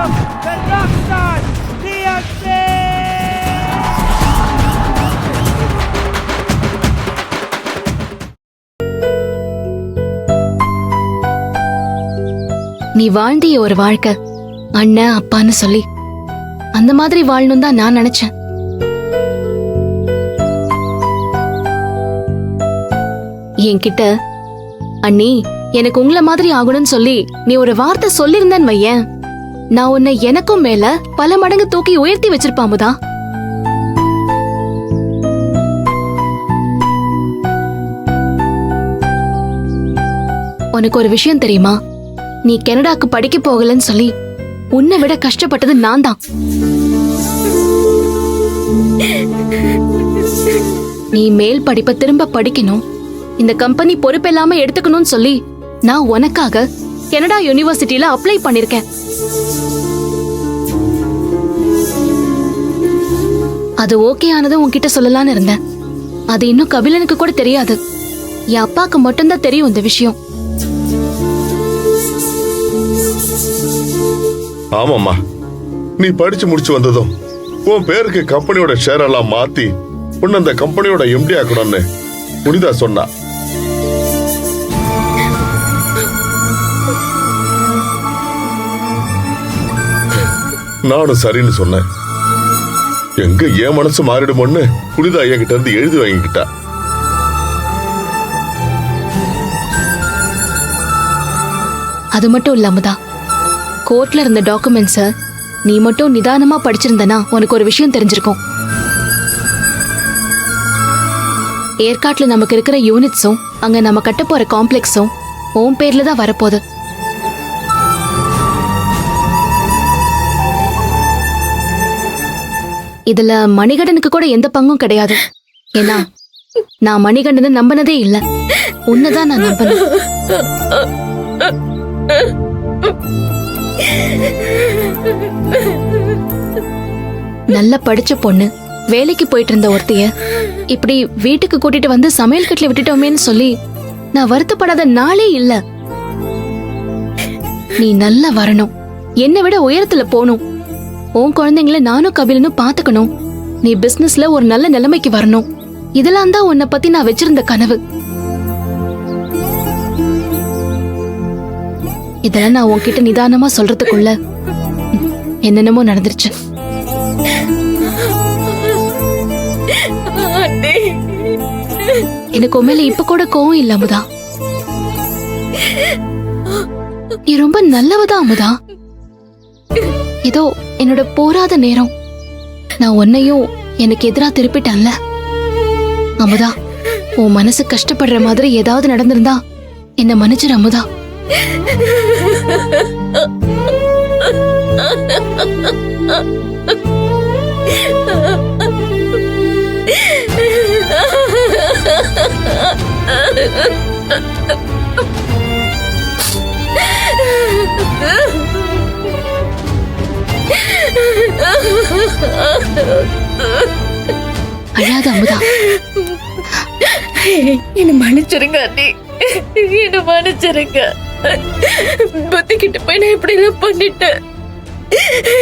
welcome the Rockstar DMC! நீ வாழ்ந்திய ஒரு வாழ்க்கை அண்ணன் அப்பான்னு சொல்லி அந்த மாதிரி வாழணும் தான் நான் நினைச்சேன். என்கிட்ட அண்ணி எனக்கு உங்களை மாதிரி ஆகணும்னு சொல்லி நீ ஒரு வார்த்தை சொல்லிருந்தேன்னு வையேன், நான் உன்னை எனக்கும் மேல பல மடங்கு தூக்கி உயர்த்தி வச்சிருப்பாமுதா. உனக்கு ஒரு விஷயம் தெரியுமா? நீ கனடாக்கு படிக்க போகலன்னு சொல்லி உன்னை விட கஷ்டப்பட்டது நான் தான். நீ மேல் படிப்பை திரும்ப படிக்கணும், இந்த கம்பெனி பொறுப்பில்லாம எடுத்துக்கணும்னு சொல்லி நான் உனக்காக கனடா யூனிவர்சிட்டியில அப்ளை பண்ணிருக்கேன். அது ஓகே ஆனது உன்கிட்ட சொல்லலான்னு இருந்தேன். அது இன்னும் கபிலனுக்கு கூட தெரியாது. என் அப்பாக்கு மட்டும்தான் தெரியும் இந்த விஷயம். ஆமாம்மா, நீ படிச்சு முடிச்சு வந்ததும் உன் பேருக்கு கம்பெனியோட ஷேர் எல்லாம் மாத்தி உன்ன அந்த கம்பெனியோட எம்டி ஆக்கணும்னு புனிதா சொன்னா. நானும் சரின்னு சொன்னேன். எங்க என் மனசு மாறிடுமோன்னு புனிதா ஐயா கிட்ட இருந்து எழுதி வாங்கிக்கிட்டா. அது மட்டும் இல்லாமதான் கோர்ட்ல இருந்த டாக்குமெண்ட்ஸ நீ மட்டும் நிதானமா படிச்சிருந்தனா உனக்கு ஒரு விஷயம் தெரிஞ்சிருக்கும். ஏற்காட்டுல நமக்கு இருக்கிற யூனிட்ஸும் அங்க நம்ம கட்ட போற காம்ப்ளெக்ஸும் உன் பேர்ல தான் வரப்போகுது. இதுல மணிகண்டனுக்கு கூட எந்த பங்கும் கிடையாது. ஏன்னா நான் மணிகண்டனை நம்பினதே இல்ல, உன்னதான் நான் நம்பினேன். நல்ல படிச்ச பொண்ணு, வேலைக்கு போயிட்டு இருந்த ஒருத்தைய இப்படி வீட்டுக்கு கூட்டிட்டு வந்து சமையல் கட்டுல விட்டுட்டோமேன்னு சொல்லி நான் வருத்தப்படாத நாளே இல்ல. நீ நல்லா வரணும், என்னை விட உயரத்துல போகணும், உன் குழந்தைங்கள நானும் கபிலனும் பாத்துக்கணும், நீ பிசினஸ்ல ஒரு நல்ல நிலைமைக்கு வரணும். இதெல்லாம் தான் உன்னை பத்தி நான் வச்சிருந்த கனவு. இதெல்லாம் நான் உன்கிட்ட நிதானமா சொல்றதுக்குள்ள என்னென்னமோ நடந்துருச்சு. எனக்கு உண்மையில இப்ப கூட கோவம் இல்ல அமுதா. நீ ரொம்ப நல்லவதா அமுதா. ஏதோ என்னோட போராத நேரம் நான் உன்னையும் எனக்கு எதிரா திருப்பிட்டேன்ல அமுதா. உன் மனசு கஷ்டப்படுற மாதிரி ஏதாவது நடந்திருந்தா என்ன மன்னிச்சிரு அமுதா. அழாத அமுதா. என்ன மன்னிச்சிருங்க அண்ணி, என்ன மன்னிச்சிருங்க. புத்தி கிட்ட போய் நான் இப்படி எல்லாம் பண்ணிட்டேன்,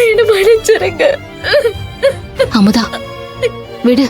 என்ன மன்னிச்சிருங்க. அமுதா விடு.